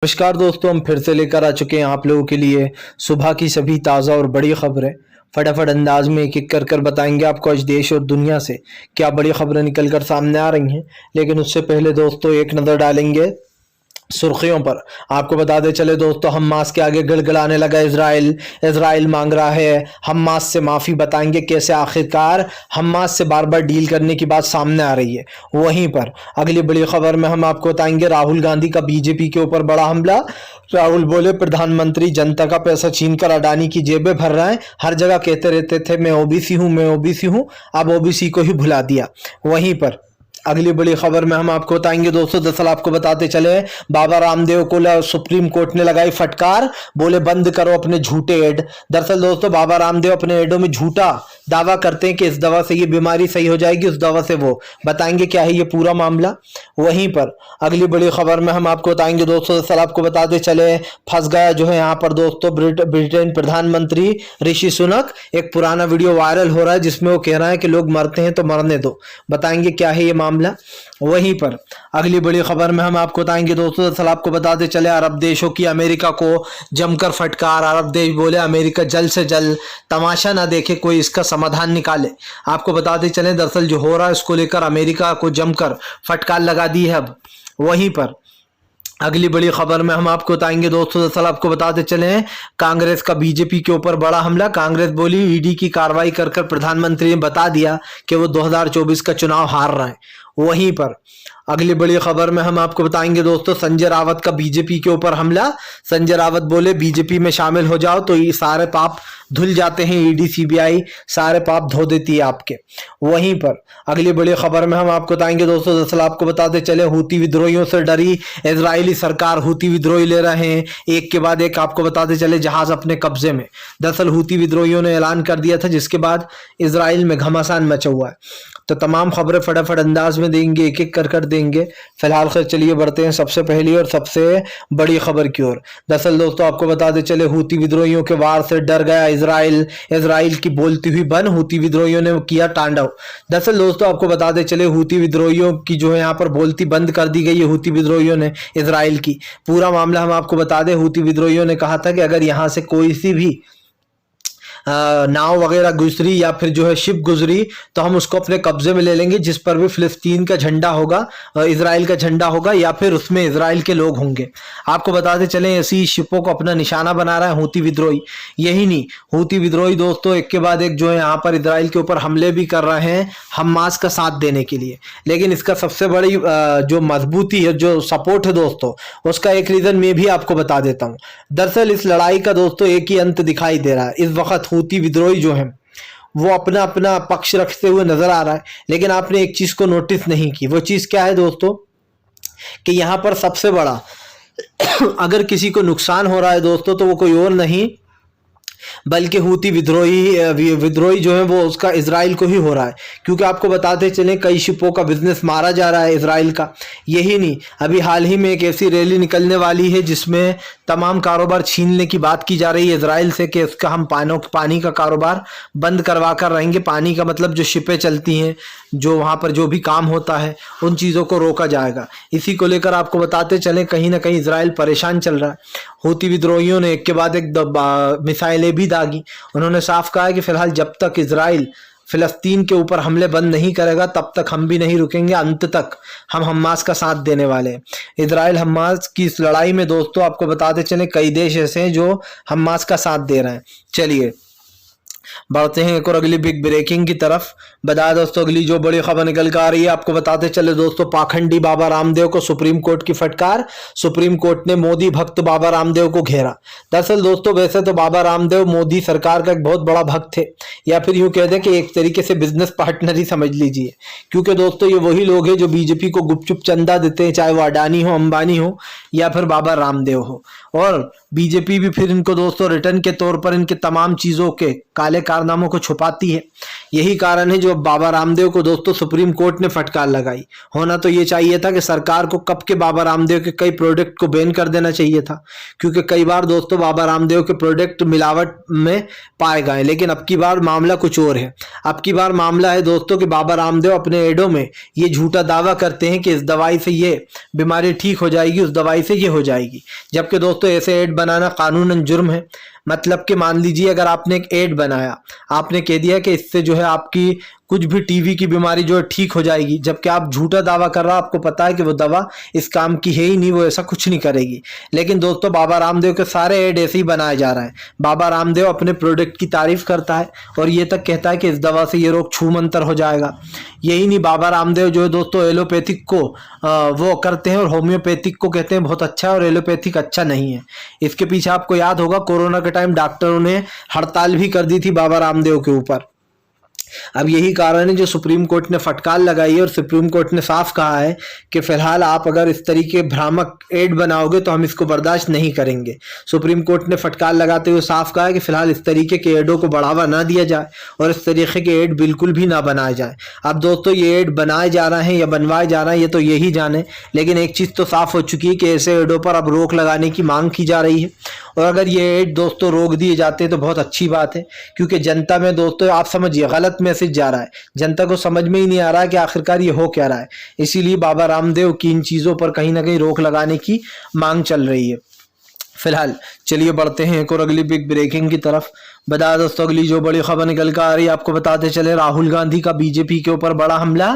नमस्कार दोस्तों, हम फिर से लेकर आ चुके हैं आप लोगों के लिए सुबह की सभी ताज़ा और बड़ी खबरें। फटाफट अंदाज में एक एक कर बताएंगे आपको आज देश और दुनिया से क्या बड़ी खबरें निकल कर सामने आ रही हैं। लेकिन उससे पहले दोस्तों एक नज़र डालेंगे सुर्खियों पर। आपको बताते चले दोस्तों, हमास के आगे गिड़गिड़ाने लगा इजराइल मांग रहा है हमास से माफ़ी। बताएंगे कैसे आखिरकार हमास से बार बार डील करने की बात सामने आ रही है। वहीं पर अगली बड़ी खबर में हम आपको बताएंगे राहुल गांधी का बीजेपी के ऊपर बड़ा हमला। राहुल बोले प्रधानमंत्री जनता का पैसा छीन कर अडानी की जेबें भर रहे हैं। हर जगह कहते रहते थे मैं ओबीसी हूं, मैं ओबीसी हूं, अब ओबीसी को ही भुला दिया। वहीं पर अगली बड़ी खबर में हम आपको बताएंगे दोस्तों, दरअसल आपको बताते चले बाबा रामदेव को सुप्रीम कोर्ट ने लगाई फटकार। बोले बंद करो अपने झूठे एड। दरअसल दोस्तों बाबा रामदेव अपने एडों में झूठा दावा करते हैं कि इस दवा से ये बीमारी सही हो जाएगी, उस दवा से वो। बताएंगे क्या है ये पूरा मामला। वहीं पर अगली बड़ी खबर में हम आपको बताएंगे दोस्तों, दरअसल आपको बताते चले फंस गया जो है यहाँ पर दोस्तों ब्रिटेन प्रधानमंत्री ऋषि सुनक। एक पुराना वीडियो वायरल हो रहा है जिसमें वो कह रहा है कि लोग मरते हैं तो मरने दो। बताएंगे क्या है ये मामला। वहीं पर अगली बड़ी खबर में हम आपको बताएंगे दोस्तों, दरअसल आपको बताते चले अरब देशों की अमेरिका को जमकर फटकार। अरब देश बोले अमेरिका जल्द से जल्द तमाशा ना देखे, कोई इसका समाधान निकाले। आपको बताते चले दरअसल जो हो रहा है उसको लेकर अमेरिका को जमकर फटकार लगा दी है अब। वहीं पर अगली बड़ी खबर में हम आपको बताएंगे दोस्तों, दरअसल आपको बताते चले कांग्रेस का बीजेपी के ऊपर बड़ा हमला। कांग्रेस बोली ईडी की कार्रवाई कर प्रधानमंत्री ने बता दिया कि वो 2024 का चुनाव हार रहे हैं। वहीं पर अगली बड़ी खबर में हम आपको बताएंगे दोस्तों, संजय रावत का बीजेपी के ऊपर हमला। संजय रावत बोले बीजेपी में शामिल हो जाओ तो ये सारे पाप धुल जाते हैं, ईडी सीबीआई सारे पाप धो देती है आपके। वहीं पर अगली बड़ी खबर में हम आपको बताएंगे दोस्तों, दरअसल आपको बताते चले हूती विद्रोहियों से डरी इजरायली सरकार। हूती विद्रोही ले रहे हैं एक के बाद एक। आपको बताते चले जहाज अपने कब्जे में। दरअसल हूती विद्रोहियों ने ऐलान कर दिया था जिसके बाद इसराइल में घमासान मचा हुआ है। तो तमाम खबरें फटाफट अंदाज में देंगे, एक एक कर देंगे। फिलहाल खैर चलिए बढ़ते हैं सबसे पहली और सबसे बड़ी खबर की ओर। दरअसल दोस्तों आपको बताते चले हूती विद्रोहियों के वार से डर गया इजराइल की बोलती हुई बन। हूती विद्रोहियों ने किया तांडव। दरअसल दोस्तों आपको बताते चले हूती विद्रोहियों की जो है यहाँ पर बोलती बंद कर दी गई है हूती विद्रोहियों ने इजराइल की। पूरा मामला हम आपको बता दें, हूती विद्रोहियों ने कहा था कि अगर यहाँ से कोई सी भी नाव वगैरह गुजरी या फिर जो है शिप गुजरी तो हम उसको अपने कब्जे में ले लेंगे, जिस पर भी फिलिस्तीन का झंडा होगा, इजराइल का झंडा होगा या फिर उसमें इजराइल के लोग होंगे। आपको बताते चलें ऐसी शिपों को अपना निशाना बना रहा है हूती विद्रोही। यही नहीं, हूती विद्रोही दोस्तों एक के बाद एक जो है यहाँ पर इजराइल के ऊपर हमले भी कर रहे हैं हमास का साथ देने के लिए। लेकिन इसका सबसे बड़ी जो मजबूती है, जो सपोर्ट है दोस्तों, उसका एक रीजन मैं भी आपको बता देता हूँ। दरअसल इस लड़ाई का दोस्तों एक ही अंत दिखाई दे रहा है। इस वक्त हूती विद्रोही जो है वो अपना अपना पक्ष रखते हुए नजर आ रहा है। लेकिन आपने एक चीज को नोटिस नहीं की, वो चीज क्या है दोस्तों, कि यहां पर सबसे बड़ा अगर किसी को नुकसान हो रहा है दोस्तों तो वो कोई और नहीं बल्कि हूती विद्रोही जो है वो उसका इजराइल को ही हो रहा है। क्योंकि आपको बताते चलें कई शिपों का बिजनेस मारा जा रहा है इजराइल का। यही नहीं, अभी हाल ही में एक ऐसी रैली निकलने वाली है जिसमें तमाम कारोबार छीनने की बात की जा रही है इजराइल से कि उसका हम पानी का कारोबार बंद करवा कर रहेंगे। पानी का मतलब जो शिपें चलती हैं, जो वहाँ पर जो भी काम होता है, उन चीज़ों को रोका जाएगा। इसी को लेकर आपको बताते चलें कहीं ना कहीं इजराइल परेशान चल रहा है। हूती विद्रोहियों ने एक के बाद एक मिसाइलें भी दागी। उन्होंने साफ कहा है कि फिलहाल जब तक इजराइल फिलिस्तीन के ऊपर हमले बंद नहीं करेगा तब तक हम भी नहीं रुकेंगे, अंत तक हम हमास का साथ देने वाले हैं। इजराइल हमास की इस लड़ाई में दोस्तों आपको बताते चले कई देश ऐसे हैं जो हमास का साथ दे रहे हैं। चलिए बढ़ते हैं एक और अगली बिग ब्रेकिंग की तरफ। बता दोस्तों अगली जो बड़ी खबर निकल कर आ रही है, आपको बताते चले दोस्तों पाखंडी बाबा रामदेव को सुप्रीम कोर्ट की फटकार। सुप्रीम कोर्ट ने मोदी भक्त बाबा रामदेव को घेरा। दरअसल दोस्तों वैसे तो बाबा रामदेव मोदी सरकार का एक बहुत बड़ा भक्त थे, या फिर यूं कह दें कि एक तरीके से बिजनेस पार्टनर ही समझ लीजिए। क्योंकि दोस्तों ये वही लोग हैं जो बीजेपी को गुपचुप चंदा देते हैं, चाहे वो अडानी हो, अंबानी हो या फिर बाबा रामदेव हो। और बीजेपी भी फिर इनको दोस्तों रिटर्न के तौर पर इनके तमाम चीजों के काले भले कारनामों को छुपाती है। यही कारण है जो बाबा रामदेव को दोस्तों सुप्रीम कोर्ट ने फटकार लगाई। होना तो ये चाहिए था कि सरकार को कब के बाबा रामदेव के कई प्रोडक्ट को बैन कर देना चाहिए था, क्योंकि कई बार दोस्तों बाबा रामदेव के प्रोडक्ट मिलावट में पाए गए। लेकिन अब की बार मामला कुछ और है। अब की बार मामला है दोस्तों कि बाबा रामदेव अपने एडों में ये झूठा दावा करते हैं कि इस दवाई से ये बीमारी ठीक हो जाएगी, उस दवाई से ये हो जाएगी, जबकि दोस्तों ऐसे ऐड बनाना कानूनन जुर्म है। मतलब कि मान लीजिए अगर आपने एक ऐड बनाया, आपने कह दिया कि इससे जो है आपकी कुछ भी टीवी की बीमारी जो है ठीक हो जाएगी, जबकि आप झूठा दावा कर रहा, आपको पता है कि वो दवा इस काम की है ही नहीं, वो ऐसा कुछ नहीं करेगी। लेकिन दोस्तों बाबा रामदेव के सारे ऐड ऐसे ही बनाए जा रहे हैं। बाबा रामदेव अपने प्रोडक्ट की तारीफ करता है और ये तक कहता है कि इस दवा से ये रोग छूमंतर हो जाएगा। यही नहीं, बाबा रामदेव जो है दोस्तों एलोपैथिक को वो करते हैं और होम्योपैथिक को कहते हैं बहुत अच्छा है और एलोपैथिक अच्छा नहीं है। इसके पीछे आपको याद होगा कोरोना के टाइम डॉक्टरों ने हड़ताल भी कर दी थी बाबा रामदेव के ऊपर। अब यही कारण है जो सुप्रीम कोर्ट ने फटकार लगाई है और सुप्रीम कोर्ट ने साफ कहा है कि फिलहाल आप अगर इस तरीके भ्रामक एड बनाओगे तो हम इसको बर्दाश्त नहीं करेंगे। सुप्रीम कोर्ट ने फटकार लगाते हुए साफ कहा है कि फिलहाल इस तरीके के एडों को बढ़ावा ना दिया जाए और इस तरीके के एड बिल्कुल भी ना बनाए जाए। अब दोस्तों ये एड बनाए जा रहे हैं या बनवाए जा रहे हैं ये तो यही जाने, लेकिन एक चीज़ तो साफ हो चुकी है कि ऐसे एडों पर अब रोक लगाने की मांग की जा रही है। और अगर ये एड दोस्तों रोक दिए जाते हैं तो बहुत अच्छी बात है, क्योंकि जनता में दोस्तों आप समझिए गलत मैसेज जा रहा है। जनता को समझ में ही नहीं आ रहा है कि आखिरकार ये हो क्या रहा है। इसीलिए बाबा रामदेव की इन चीज़ों पर कहीं ना कहीं रोक लगाने की मांग चल रही है। फिलहाल चलिए बढ़ते हैं एक और अगली बिग ब्रेकिंग की तरफ। बता दोस्तों अगली जो बड़ी खबर निकल कर आ रही है आपको बताते चले, राहुल गांधी का बीजेपी के ऊपर बड़ा हमला।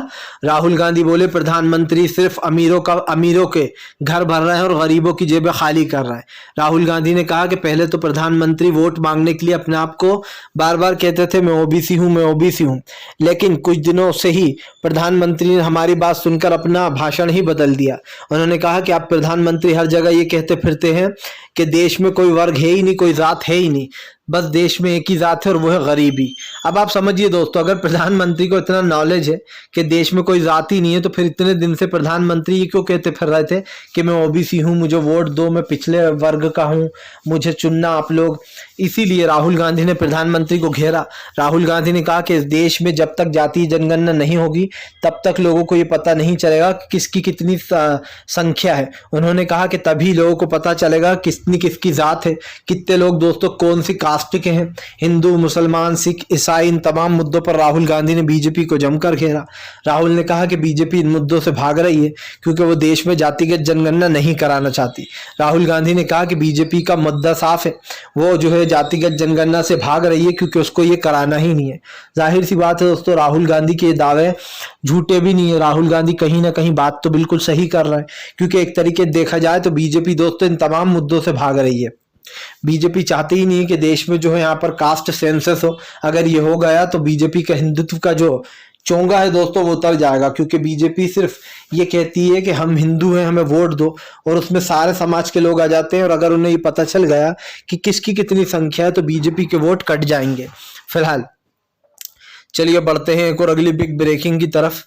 राहुल गांधी बोले प्रधानमंत्री सिर्फ अमीरों के घर भर रहे हैं और गरीबों की जेबें खाली कर रहे हैं। राहुल गांधी ने कहा कि पहले तो प्रधानमंत्री वोट मांगने के लिए अपने आप को बार बार कहते थे मैं ओबीसी हूँ, मैं ओबीसी हूँ, लेकिन कुछ दिनों से ही प्रधानमंत्री ने हमारी बात सुनकर अपना भाषण ही बदल दिया। उन्होंने कहा कि आप प्रधानमंत्री हर जगह ये कहते फिरते हैं कि देश में कोई वर्ग है ही नहीं, कोई जात है ही नहीं, बस देश में एक ही जात है और वो है गरीबी। अब आप समझिए दोस्तों, अगर प्रधानमंत्री को इतना नॉलेज है कि देश में कोई जात ही नहीं है तो फिर इतने दिन से प्रधानमंत्री ये क्यों कहते फिर रहे थे कि मैं ओबीसी हूँ, मुझे वोट दो, मैं पिछले वर्ग का हूँ, मुझे चुनना आप लोग। इसीलिए राहुल गांधी ने प्रधानमंत्री को घेरा। राहुल गांधी ने कहा कि इस देश में जब तक जातीय जनगणना नहीं होगी तब तक लोगों को ये पता नहीं चलेगा कि किसकी कितनी संख्या है। उन्होंने कहा कि तभी लोगों को पता चलेगा कितनी किसकी जात है, कितने लोग दोस्तों कौन सी कास्ट के हैं, हिंदू, मुसलमान, सिख, ईसाई। इन तमाम मुद्दों पर राहुल गांधी ने बीजेपी को जमकर घेरा। राहुल ने कहा कि बीजेपी इन मुद्दों से भाग रही है क्योंकि वो देश में जातिगत जनगणना नहीं कराना चाहती। राहुल गांधी ने कहा कि बीजेपी का मुद्दा साफ है, वो जो है जातिगत जनगणना से भाग रही है क्योंकि उसको ये कराना ही नहीं है। जाहिर सी बात है दोस्तों, राहुल गांधी के दावे झूठे भी नहीं है। राहुल गांधी कहीं ना कहीं बात तो बिल्कुल सही कर रहा है, क्योंकि एक तरीके देखा जाए तो बीजेपी दोस्तों इन तमाम मुद्दों से भाग रही है। बीजेपी चाहती ही नहीं है कि देश में जो है यहाँ पर कास्ट सेंसस हो। अगर ये हो गया तो बीजेपी का हिंदुत्व का जो चोंगा है दोस्तों वो उतर जाएगा, क्योंकि बीजेपी सिर्फ ये कहती है कि हम हिंदू हैं, हमें वोट दो, और उसमें सारे समाज के लोग आ जाते हैं और अगर उन्हें ये पता चल गया कि किसकी कितनी संख्या है तो बीजेपी के वोट कट जाएंगे। फिलहाल चलिए बढ़ते हैं एक और अगली बिग ब्रेकिंग की तरफ।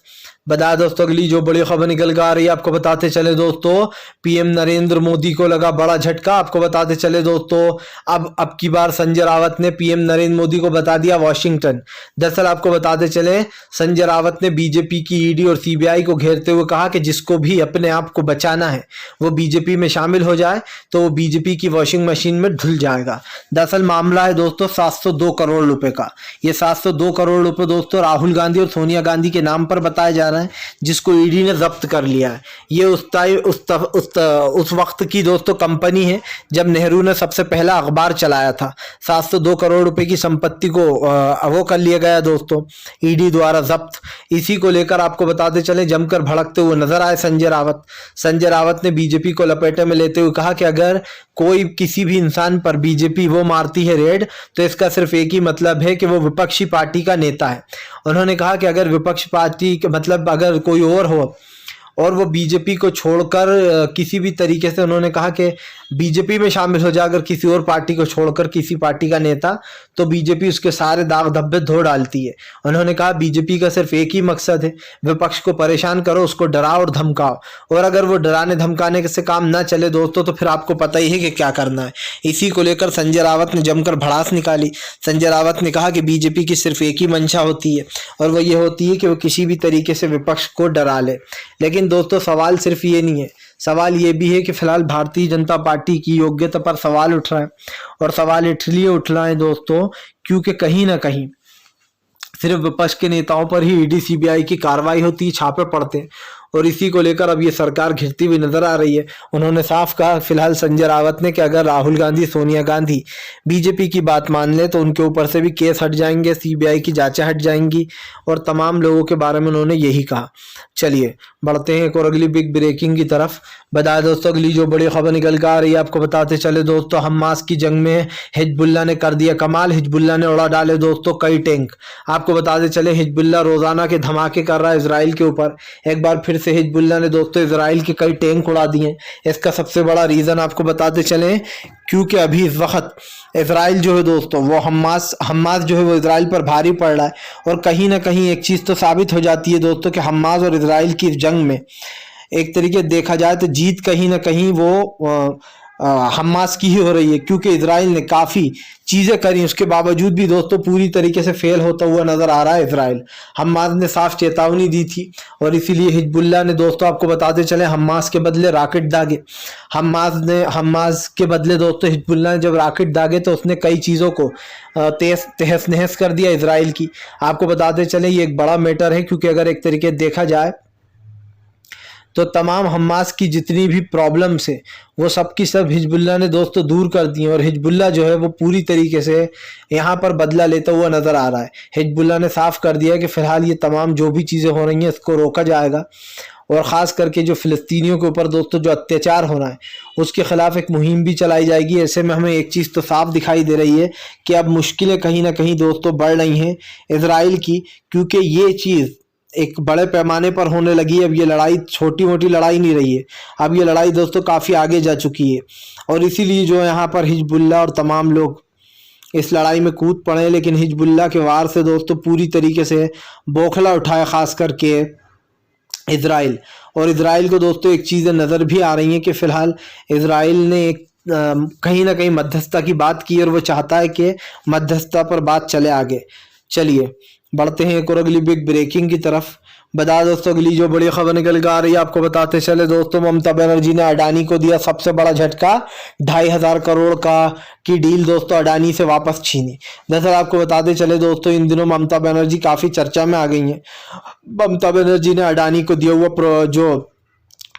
बता दोस्तों अगली जो बड़ी खबर निकल कर आ रही है आपको बताते चले दोस्तों, पीएम नरेंद्र मोदी को लगा बड़ा झटका। आपको बताते चले दोस्तों, अब की बार संजय रावत ने पीएम नरेंद्र मोदी को बता दिया वॉशिंगटन। दरअसल आपको बताते चले संजय रावत ने बीजेपी की ईडी और सीबीआई को घेरते हुए कहा कि जिसको भी अपने आप को बचाना है वो बीजेपी में शामिल हो जाए तो वो बीजेपी की वॉशिंग मशीन में धुल जाएगा। दरअसल मामला है दोस्तों 702 करोड़ रुपए का। ये 702 करोड़ रुपए दोस्तों राहुल गांधी और सोनिया गांधी के नाम पर बताया जा रहा है, जिसको ईडी ने जब्त कर लिया है। ये उस वक्त की दोस्तों कंपनी है जब नेहरू ने सबसे पहला अखबार चलाया था। 702 करोड़ रुपए की संपत्ति को वो कर लिया गया दोस्तों ईडी द्वारा जब्त। इसी को लेकर आपको बताते चले जमकर भड़कते हुए नजर आए संजय रावत। संजय रावत ने बीजेपी को लपेटे में लेते हुए कहा कि अगर कोई किसी भी इंसान पर बीजेपी वो मारती है रेड तो इसका सिर्फ एक ही मतलब है कि वो विपक्षी पार्टी का नेता है। उन्होंने कहा कि अगर विपक्ष पार्टी मतलब अगर कोई और हो और वो बीजेपी को छोड़कर किसी भी तरीके से उन्होंने कहा कि बीजेपी में शामिल हो जाए अगर किसी और पार्टी को छोड़कर किसी पार्टी का नेता, तो बीजेपी उसके सारे दाग धब्बे धो डालती है। उन्होंने कहा बीजेपी का सिर्फ एक ही मकसद है, विपक्ष को परेशान करो, उसको डराओ और धमकाओ, और अगर वो डराने धमकाने से काम ना चले दोस्तों तो फिर आपको पता ही है कि क्या करना है। इसी को लेकर संजय रावत ने जमकर भड़ास निकाली। संजय रावत ने कहा कि बीजेपी की सिर्फ एक ही मंशा होती है और वो ये होती है कि वो किसी भी तरीके से विपक्ष को डरा ले। लेकिन दोस्तों सवाल सिर्फ ये नहीं है, सवाल ये भी है कि फिलहाल भारतीय जनता पार्टी की योग्यता पर सवाल उठ रहा है, और सवाल इसलिए उठ रहा है दोस्तों क्योंकि कहीं ना कहीं सिर्फ विपक्ष के नेताओं पर ही ईडी सीबीआई की कार्रवाई होती है, छापे पड़ते हैं, और इसी को लेकर अब ये सरकार घिरती हुई नजर आ रही है। उन्होंने साफ कहा फिलहाल संजय रावत ने कि अगर राहुल गांधी, सोनिया गांधी बीजेपी की बात मान ले तो उनके ऊपर से भी केस हट जाएंगे, सीबीआई की जांचें हट जाएंगी, और तमाम लोगों के बारे में उन्होंने यही कहा। चलिए बढ़ते हैं एक और अगली बिग ब्रेकिंग की तरफ। बताया दोस्तों अगली जो बड़ी खबर निकल कर आ रही है, आपको बताते चले दोस्तों, हमास की जंग में हिजबुल्लाह ने कर दिया कमाल। हिजबुल्लाह ने उड़ा डाले दोस्तों कई टैंक। आपको बताते चले हिजबुल्लाह रोजाना के धमाके कर रहा है इसराइल के ऊपर। एक बार फिर से हिजबुल्लाह ने दोस्तों इसराइल के कई टैंक उड़ा दिए। इसका सबसे बड़ा रीजन आपको बताते चले क्योंकि अभी इस वक्त इसराइल जो है दोस्तों वो हमास जो है वो इसराइल पर भारी पड़ रहा है, और कहीं ना कहीं एक चीज तो साबित हो जाती है दोस्तों कि हमास और इसराइल की इस जंग में एक तरीके देखा जाए तो जीत कहीं ना कहीं वो हमास की ही हो रही है, क्योंकि इसराइल ने काफ़ी चीज़ें करी, उसके बावजूद भी दोस्तों पूरी तरीके से फेल होता हुआ नज़र आ रहा है इसराइल। हमास ने साफ चेतावनी दी थी, और इसीलिए हिजबुल्लाह ने दोस्तों आपको बताते चले हमास के बदले रॉकेट दागे। हमास के बदले दोस्तों हिजबुल्लाह ने जब रॉकेट दागे तो उसने कई चीज़ों को तहस नहस कर दिया इसराइल की। आपको बताते चले ये एक बड़ा मैटर है, क्योंकि अगर एक तरीके देखा जाए तो तमाम हमास की जितनी भी प्रॉब्लम्स है वो सब की सब हिजबुल्लाह ने दोस्तों दूर कर दी, और हिजबुल्लाह जो है वो पूरी तरीके से यहाँ पर बदला लेता हुआ नज़र आ रहा है। हिजबुल्लाह ने साफ कर दिया कि फ़िलहाल ये तमाम जो भी चीज़ें हो रही हैं इसको रोका जाएगा, और ख़ास करके जो फ़िलिस्तीनियों के ऊपर दोस्तों जो अत्याचार हो रहा है उसके ख़िलाफ़ एक मुहिम भी चलाई जाएगी। ऐसे में हमें एक चीज़ तो साफ दिखाई दे रही है कि अब मुश्किलें कहीं ना कहीं दोस्तों बढ़ रही हैं इसराइल की, क्योंकि ये चीज़ एक बड़े पैमाने पर होने लगी है। अब ये लड़ाई छोटी मोटी लड़ाई नहीं रही है, अब ये लड़ाई दोस्तों काफ़ी आगे जा चुकी है, और इसीलिए जो यहाँ पर हिजबुल्लाह और तमाम लोग इस लड़ाई में कूद पड़े। लेकिन हिजबुल्लाह के वार से दोस्तों पूरी तरीके से बौखला उठाया खास करके इसराइल, और इसराइल को दोस्तों एक चीज़ें नज़र भी आ रही हैं कि फ़िलहाल इसराइल ने एक कहीं ना कहीं मध्यस्थता की बात की, और वो चाहता है कि मध्यस्थता पर बात चले आगे। चलिए बढ़ते हैं एक और अगली बिग ब्रेकिंग की तरफ। बता दोस्तों अगली जो बड़ी खबर निकल कर आ रही है, आपको बताते चले दोस्तों, ममता बनर्जी ने अडानी को दिया सबसे बड़ा झटका। 2,500 करोड़ की डील दोस्तों अडानी से वापस छीनी। दरअसल आपको बताते चले दोस्तों इन दिनों ममता बनर्जी काफ़ी चर्चा में आ गई हैं। ममता बनर्जी ने अडानी को दिया हुआ जो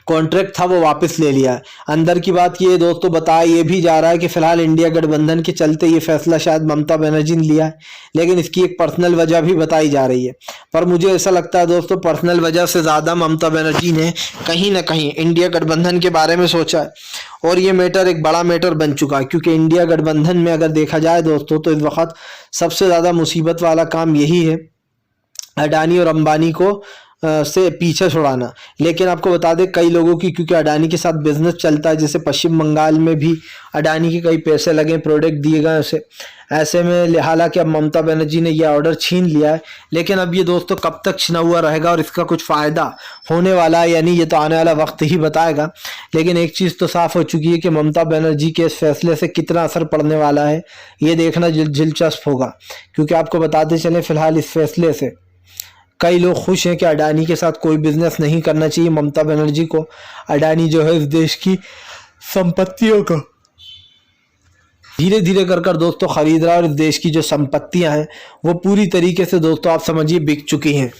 कॉन्ट्रैक्ट था वो वापस ले लिया है। अंदर की बात ये दोस्तों बताया ये भी जा रहा है कि फिलहाल इंडिया गठबंधन के चलते ये फैसला शायद ममता बनर्जी ने लिया है, लेकिन इसकी एक पर्सनल वजह भी बताई जा रही है। पर मुझे ऐसा लगता है दोस्तों पर्सनल वजह से ज़्यादा ममता बनर्जी ने कहीं ना कहीं इंडिया गठबंधन के बारे में सोचा है, और ये मैटर एक बड़ा मैटर बन चुका है, क्योंकि इंडिया गठबंधन में अगर देखा जाए दोस्तों तो इस वक्त सबसे ज़्यादा मुसीबत वाला काम यही है अडानी और अंबानी को से पीछे छुड़ाना। लेकिन आपको बता दें कई लोगों की क्योंकि अडानी के साथ बिजनेस चलता है, जैसे पश्चिम बंगाल में भी अडानी के कई पैसे लगे, प्रोडक्ट दिए गए उसे। ऐसे में हालांकि अब ममता बनर्जी ने यह ऑर्डर छीन लिया है, लेकिन अब ये दोस्तों कब तक छिना हुआ रहेगा और इसका कुछ फ़ायदा होने वाला है या नहीं ये तो आने वाला वक्त ही बताएगा। लेकिन एक चीज़ तो साफ हो चुकी है कि ममता बनर्जी के इस फैसले से कितना असर पड़ने वाला है ये देखना दिलचस्प होगा, क्योंकि आपको बताते चलें फ़िलहाल इस फैसले से कई लोग खुश हैं कि अडानी के साथ कोई बिजनेस नहीं करना चाहिए ममता बनर्जी को। अडानी जो है इस देश की संपत्तियों को धीरे धीरे कर दोस्तों खरीद रहा है, और इस देश की जो संपत्तियां हैं वो पूरी तरीके से दोस्तों आप समझिए बिक चुकी हैं।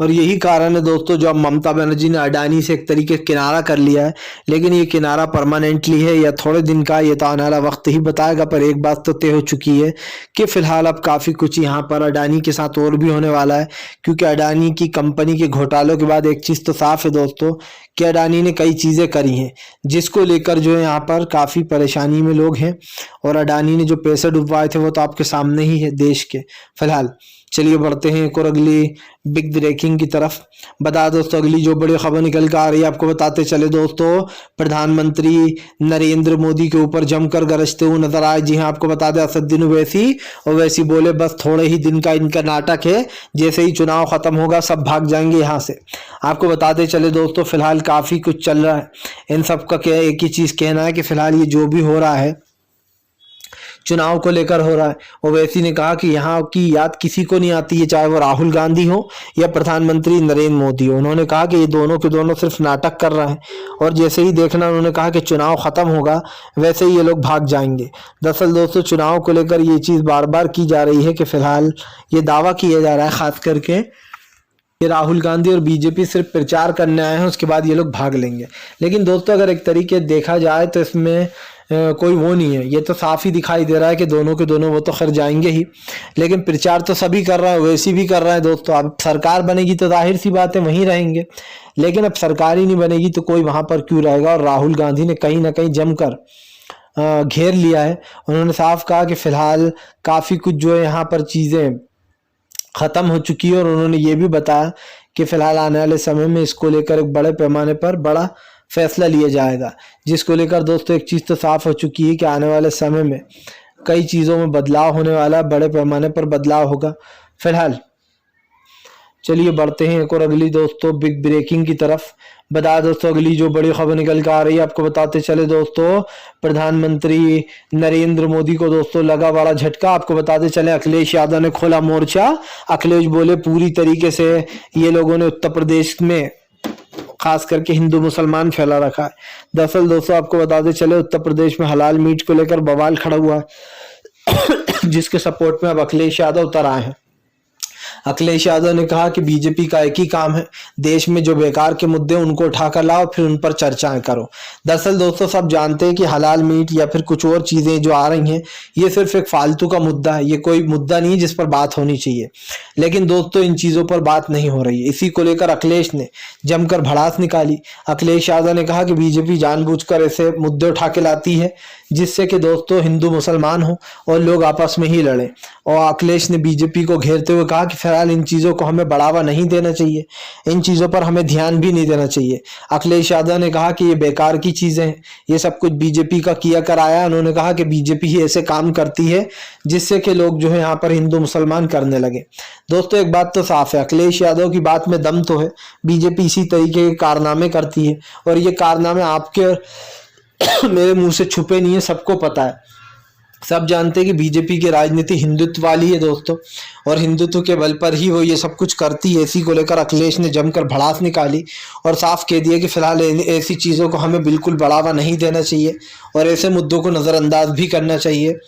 और यही कारण है दोस्तों जो अब ममता बनर्जी ने अडानी से एक तरीके किनारा कर लिया है। लेकिन ये किनारा परमानेंटली है या थोड़े दिन का ये तो आने वाला वक्त ही बताएगा। पर एक बात तो तय हो चुकी है कि फिलहाल अब काफ़ी कुछ यहाँ पर अडानी के साथ और भी होने वाला है, क्योंकि अडानी की कंपनी के घोटालों के बाद एक चीज़ तो साफ है दोस्तों कि अडानी ने कई चीज़ें करी हैं जिसको लेकर जो है यहाँ पर काफ़ी परेशानी में लोग हैं। और अडानी ने जो पैसे डुबवाए थे वो तो आपके सामने ही है देश के। फिलहाल चलिए बढ़ते हैं एक और अगली बिग ब्रेकिंग की तरफ। बता दोस्तों अगली जो बड़ी खबर निकल कर आ रही है आपको बताते चले दोस्तों, प्रधानमंत्री नरेंद्र मोदी के ऊपर जमकर गरजते हुए नजर आए। जी हाँ, आपको बता दें असदुद्दीन ओवैसी बोले बस थोड़े ही दिन का इनका नाटक है, जैसे ही चुनाव खत्म होगा सब भाग जाएंगे यहाँ से। आपको बताते चले दोस्तों फिलहाल काफी कुछ चल रहा है। इन सब का क्या एक ही चीज कहना है कि फिलहाल ये जो भी हो रहा है चुनाव को लेकर हो रहा है। ओवैसी ने कहा कि यहाँ की याद किसी को नहीं आती है, चाहे वो राहुल गांधी हो या प्रधानमंत्री नरेंद्र मोदी हो। उन्होंने कहा कि ये दोनों के दोनों सिर्फ नाटक कर रहे हैं और जैसे ही देखना उन्होंने कहा कि चुनाव खत्म होगा वैसे ही ये लोग भाग जाएंगे। दरअसल दोस्तों चुनाव को लेकर ये चीज बार बार की जा रही है कि फिलहाल ये दावा किया जा रहा है खास करके ये राहुल गांधी और बीजेपी सिर्फ प्रचार करने आए हैं, उसके बाद ये लोग भाग लेंगे। लेकिन दोस्तों अगर एक तरीके देखा जाए तो इसमें कोई वो नहीं है, ये तो साफ ही दिखाई दे रहा है कि दोनों के दोनों वो तो खैर जाएंगे ही, लेकिन प्रचार तो सभी कर रहा है, वैसी भी कर रहा है दोस्तों। अब सरकार बनेगी तो जाहिर सी बात है वहीं रहेंगे, लेकिन अब सरकार ही नहीं बनेगी तो कोई वहां पर क्यों रहेगा। और राहुल गांधी ने कहीं ना कहीं जमकर घेर लिया है। उन्होंने साफ कहा कि फिलहाल काफी कुछ जो है यहाँ पर चीजें खत्म हो चुकी है और उन्होंने ये भी बताया कि फिलहाल आने वाले समय में इसको लेकर एक बड़े पैमाने पर बड़ा फैसला लिया जाएगा, जिसको लेकर दोस्तों एक चीज तो साफ हो चुकी है कि आने वाले समय में कई चीजों में बदलाव होने वाला है, बड़े पैमाने पर बदलाव होगा। फिलहाल चलिए बढ़ते हैं एक और अगली दोस्तों बिग ब्रेकिंग की तरफ। बता दोस्तों अगली जो बड़ी खबर निकल कर आ रही है आपको बताते चले दोस्तों, प्रधानमंत्री नरेंद्र मोदी को दोस्तों लगा बड़ा झटका। आपको बताते चले अखिलेश यादव ने खोला मोर्चा। अखिलेश बोले पूरी तरीके से ये लोगों ने उत्तर प्रदेश में खास करके हिंदू मुसलमान फैला रखा है। दरअसल दोस्तों आपको बताते चले उत्तर प्रदेश में हलाल मीट को लेकर बवाल खड़ा हुआ है जिसके सपोर्ट में अब अखिलेश यादव उतर आए हैं। अखिलेश यादव ने कहा कि बीजेपी का एक ही काम है, देश में जो बेकार के मुद्दे उनको उठाकर लाओ फिर उन पर चर्चाएं करो। दरअसल दोस्तों सब जानते हैं कि हलाल मीट या फिर कुछ और चीजें जो आ रही हैं ये सिर्फ एक फालतू का मुद्दा है, ये कोई मुद्दा नहीं है जिस पर बात होनी चाहिए, लेकिन दोस्तों इन चीजों पर बात नहीं हो रही है। इसी को लेकर अखिलेश ने जमकर भड़ास निकाली। अखिलेश यादव ने कहा कि बीजेपी जानबूझकर ऐसे मुद्दे उठा के लाती है जिससे कि दोस्तों हिंदू मुसलमान हो और लोग आपस में ही लड़े। और अखिलेश ने बीजेपी को घेरते हुए कहा कि फिलहाल इन चीजों को हमें बढ़ावा नहीं देना चाहिए, इन चीजों पर हमें ध्यान भी नहीं देना चाहिए। अखिलेश यादव ने कहा कि ये बेकार की चीजें हैं, ये सब कुछ बीजेपी का किया कराया। उन्होंने कहा कि बीजेपी ही ऐसे काम करती है जिससे कि लोग जो है यहाँ पर हिंदू मुसलमान करने लगे। दोस्तों एक बात तो साफ है, अखिलेश यादव की बात में दम तो है, बीजेपी इसी तरीके के कारनामे करती है और ये कारनामे आपके और मेरे मुंह से छुपे नहीं है, सबको पता है। सब जानते हैं कि बीजेपी की राजनीति हिंदुत्व वाली है दोस्तों, और हिंदुत्व के बल पर ही वो ये सब कुछ करती है। इसी को लेकर अखिलेश ने जमकर भड़ास निकाली और साफ कह दिया कि फिलहाल ऐसी चीज़ों को हमें बिल्कुल बढ़ावा नहीं देना चाहिए और ऐसे मुद्दों को नज़रअंदाज भी करना चाहिए।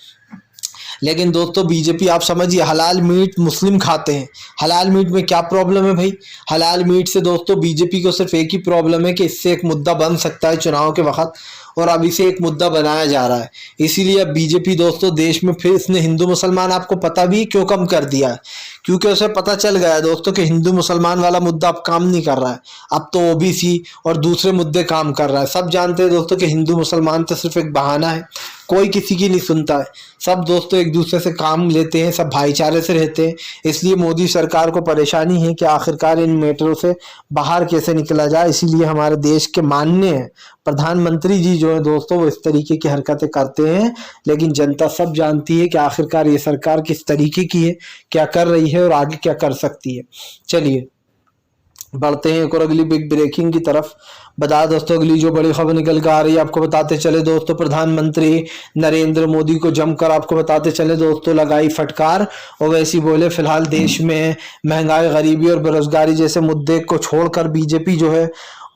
लेकिन दोस्तों बीजेपी आप समझिए, हलाल मीट मुस्लिम खाते हैं, हलाल मीट में क्या प्रॉब्लम है भाई? हलाल मीट से दोस्तों बीजेपी को सिर्फ एक ही प्रॉब्लम है कि इससे एक मुद्दा बन सकता है चुनाव के वक्त, और अब इसे एक मुद्दा बनाया जा रहा है। इसीलिए अब बीजेपी दोस्तों देश में फिर इसने हिंदू मुसलमान, आपको पता भी क्यों कम कर दिया है, क्योंकि उसे पता चल गया है दोस्तों कि हिंदू मुसलमान वाला मुद्दा अब काम नहीं कर रहा है, अब तो ओबीसी और दूसरे मुद्दे काम कर रहा है। सब जानते हैं दोस्तों कि हिंदू मुसलमान तो सिर्फ एक बहाना है, कोई किसी की नहीं सुनता है, सब दोस्तों एक दूसरे से काम लेते हैं, सब भाईचारे से रहते हैं। इसलिए मोदी सरकार को परेशानी है कि आखिरकार इन मैटरों से बाहर कैसे निकला जाए। इसीलिए हमारे देश के माननीय प्रधानमंत्री जी जो है दोस्तों वो इस तरीके की हरकतें करते हैं, लेकिन जनता सब जानती है कि आखिरकार ये सरकार किस तरीके की है, क्या कर रही है और आगे क्या कर सकती है। चलिए बढ़ते हैं एक और अगली बिग ब्रेकिंग की तरफ। बता दोस्तों अगली जो बड़ी खबर निकल कर आ रही है आपको बताते चले दोस्तों, प्रधानमंत्री नरेंद्र मोदी को जमकर आपको बताते चले दोस्तों लगाई फटकार। और वैसी बोले फिलहाल देश में महंगाई, गरीबी और बेरोजगारी जैसे मुद्दे को छोड़कर बीजेपी जो है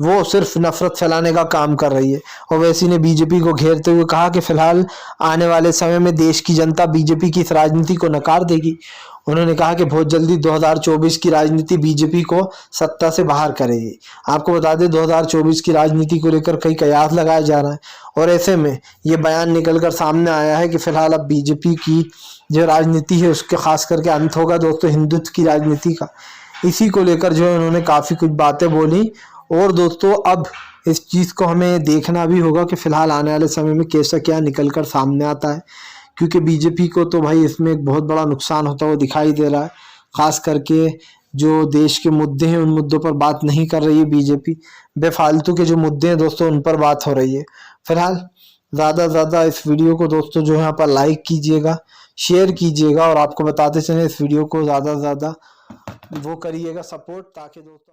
वो सिर्फ नफरत फैलाने का काम कर रही है। ओवैसी ने बीजेपी को घेरते हुए कहा कि फिलहाल आने वाले समय में देश की जनता बीजेपी की इस राजनीति को नकार देगी। उन्होंने कहा कि बहुत जल्दी 2024 की राजनीति बीजेपी को सत्ता से बाहर करेगी। आपको बता दें 2024 की राजनीति को लेकर कई कयास लगाया जा रहा है, और ऐसे में ये बयान निकलकर सामने आया है कि फिलहाल अब बीजेपी की जो राजनीति है उसके खास करके अंत होगा दोस्तों हिंदुत्व की राजनीति का। इसी को लेकर जो है उन्होंने काफ़ी कुछ बातें बोली। और दोस्तों अब इस चीज़ को हमें देखना भी होगा कि फिलहाल आने वाले समय में कैसा क्या निकल कर सामने आता है, क्योंकि बीजेपी को तो भाई इसमें एक बहुत बड़ा नुकसान होता हुआ दिखाई दे रहा है। खास करके जो देश के मुद्दे हैं उन मुद्दों पर बात नहीं कर रही है बीजेपी। बेफालतू के जो मुद्दे हैं दोस्तों उन पर बात हो रही है। फिलहाल ज़्यादा से ज़्यादा इस वीडियो को दोस्तों जो है यहाँ पर लाइक कीजिएगा, शेयर कीजिएगा और आपको बताते चलें इस वीडियो को ज़्यादा से ज़्यादा वो करिएगा सपोर्ट, ताकि दोस्तों